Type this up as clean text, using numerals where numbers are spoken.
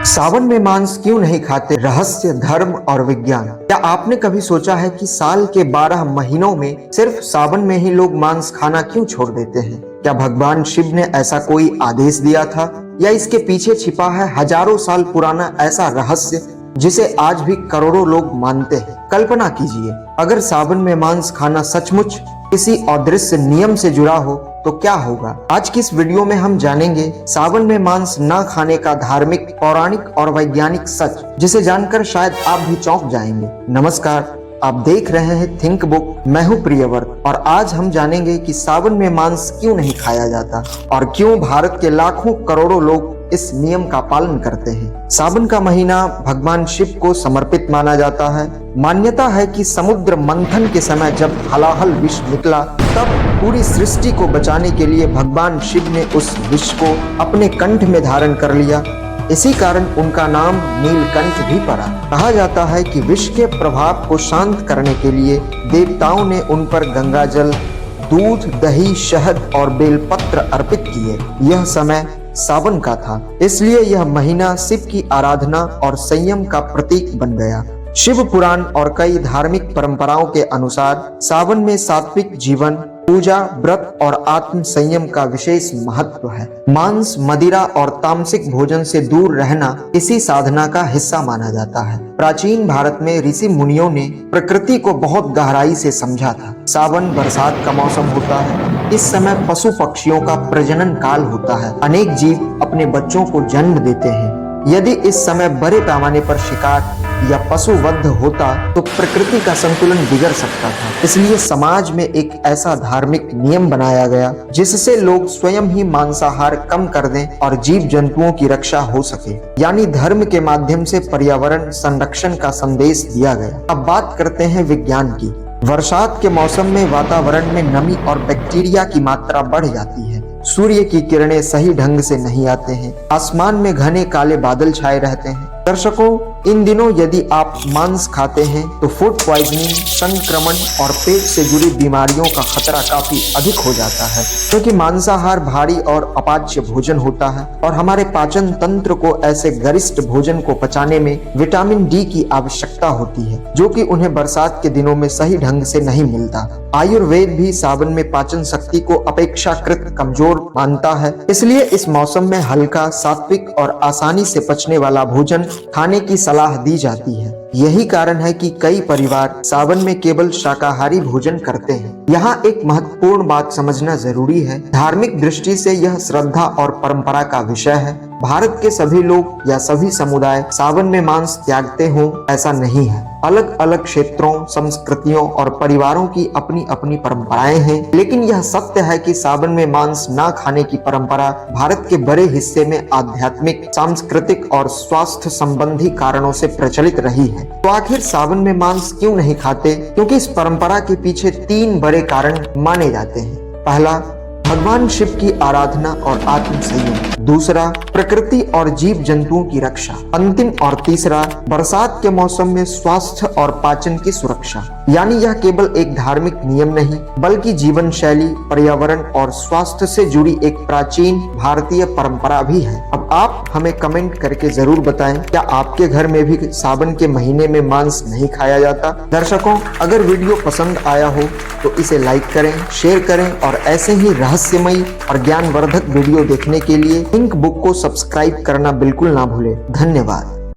सावन में मांस क्यों नहीं खाते? रहस्य, धर्म और विज्ञान। क्या आपने कभी सोचा है कि साल के 12 महीनों में सिर्फ सावन में ही लोग मांस खाना क्यों छोड़ देते हैं? क्या भगवान शिव ने ऐसा कोई आदेश दिया था, या इसके पीछे छिपा है हजारों साल पुराना ऐसा रहस्य जिसे आज भी करोड़ों लोग मानते हैं? कल्पना कीजिए, अगर सावन में मांस खाना सचमुच किसी अदृश्य नियम से जुड़ा हो तो क्या होगा। आज की इस वीडियो में हम जानेंगे सावन में मांस न खाने का धार्मिक, पौराणिक और वैज्ञानिक सच, जिसे जानकर शायद आप भी चौंक जाएंगे। नमस्कार, आप देख रहे हैं थिंक बुक। मैं हूं प्रियव्रत और आज हम जानेंगे कि सावन में मांस क्यों नहीं खाया जाता और क्यों भारत के लाखों करोड़ों लोग इस नियम का पालन करते हैं। सावन का महीना भगवान शिव को समर्पित माना जाता है। मान्यता है कि समुद्र मंथन के समय जब हलाहल विष निकला, तब पूरी सृष्टि को बचाने के लिए भगवान शिव ने उस विष को अपने कंठ में धारण कर लिया। इसी कारण उनका नाम नीलकंठ भी पड़ा। कहा जाता है कि विष के प्रभाव को शांत करने के लिए देवताओं ने उन पर गंगा जल, दूध, दही, शहद और बेलपत्र अर्पित किए। यह समय सावन का था, इसलिए यह महीना शिव की आराधना और संयम का प्रतीक बन गया। शिव पुराण और कई धार्मिक परंपराओं के अनुसार सावन में सात्विक जीवन, पूजा, व्रत और आत्म संयम का विशेष महत्व है। मांस, मदिरा और तामसिक भोजन से दूर रहना इसी साधना का हिस्सा माना जाता है। प्राचीन भारत में ऋषि मुनियों ने प्रकृति को बहुत गहराई से समझा था। सावन बरसात का मौसम होता है। इस समय पशु पक्षियों का प्रजनन काल होता है। अनेक जीव अपने बच्चों को जन्म देते हैं। यदि इस समय बड़े पैमाने पर शिकार या पशु वध होता तो प्रकृति का संतुलन बिगड़ सकता था। इसलिए समाज में एक ऐसा धार्मिक नियम बनाया गया जिससे लोग स्वयं ही मांसाहार कम कर दें और जीव जंतुओं की रक्षा हो सके। यानी धर्म के माध्यम से पर्यावरण संरक्षण का संदेश दिया गया। अब बात करते हैं विज्ञान की। बरसात के मौसम में वातावरण में नमी और बैक्टीरिया की मात्रा बढ़ जाती है। सूर्य की किरणें सही ढंग से नहीं आते हैं। आसमान में घने काले बादल छाए रहते हैं। दर्शकों, इन दिनों यदि आप मांस खाते हैं तो फूड पॉइजनिंग, संक्रमण और पेट से जुड़ी बीमारियों का खतरा काफी अधिक हो जाता है, क्योंकि मांसाहार भारी और अपाच्य भोजन होता है और हमारे पाचन तंत्र को ऐसे गरिष्ठ भोजन को पचाने में विटामिन डी की आवश्यकता होती है, जो कि उन्हें बरसात के दिनों में सही ढंग से नहीं मिलता। आयुर्वेद भी सावन में पाचन शक्ति को अपेक्षाकृत कमजोर मानता है। इसलिए इस मौसम में हल्का, सात्विक और आसानी से पचने वाला भोजन खाने की सलाह दी जाती है। यही कारण है कि कई परिवार सावन में केवल शाकाहारी भोजन करते हैं। यहाँ एक महत्वपूर्ण बात समझना जरूरी है। धार्मिक दृष्टि से यह श्रद्धा और परंपरा का विषय है। भारत के सभी लोग या सभी समुदाय सावन में मांस त्यागते हों, ऐसा नहीं है। अलग अलग क्षेत्रों, संस्कृतियों और परिवारों की अपनी अपनी परंपराएं हैं, लेकिन यह सत्य है कि सावन में मांस ना खाने की परंपरा भारत के बड़े हिस्से में आध्यात्मिक, सांस्कृतिक और स्वास्थ्य संबंधी कारणों से प्रचलित रही है। तो आखिर सावन में मांस क्यों नहीं खाते? क्योंकि इस परंपरा के पीछे 3 बड़े कारण माने जाते हैं। पहला, भगवान शिव की आराधना और आत्म संयम। दूसरा, प्रकृति और जीव जंतुओं की रक्षा। अंतिम और तीसरा, बरसात के मौसम में स्वास्थ्य और पाचन की सुरक्षा। यानी यह केवल एक धार्मिक नियम नहीं, बल्कि जीवन शैली, पर्यावरण और स्वास्थ्य से जुड़ी एक प्राचीन भारतीय परंपरा भी है। अब आप हमें कमेंट करके जरूर बताएं, क्या आपके घर में भी सावन के महीने में मांस नहीं खाया जाता? दर्शकों, अगर वीडियो पसंद आया हो तो इसे लाइक करें, शेयर करें और ऐसे ही रहस्यमयी और ज्ञानवर्धक वीडियो देखने के लिए थिंक बुक को सब्सक्राइब करना बिल्कुल ना भूलें। धन्यवाद।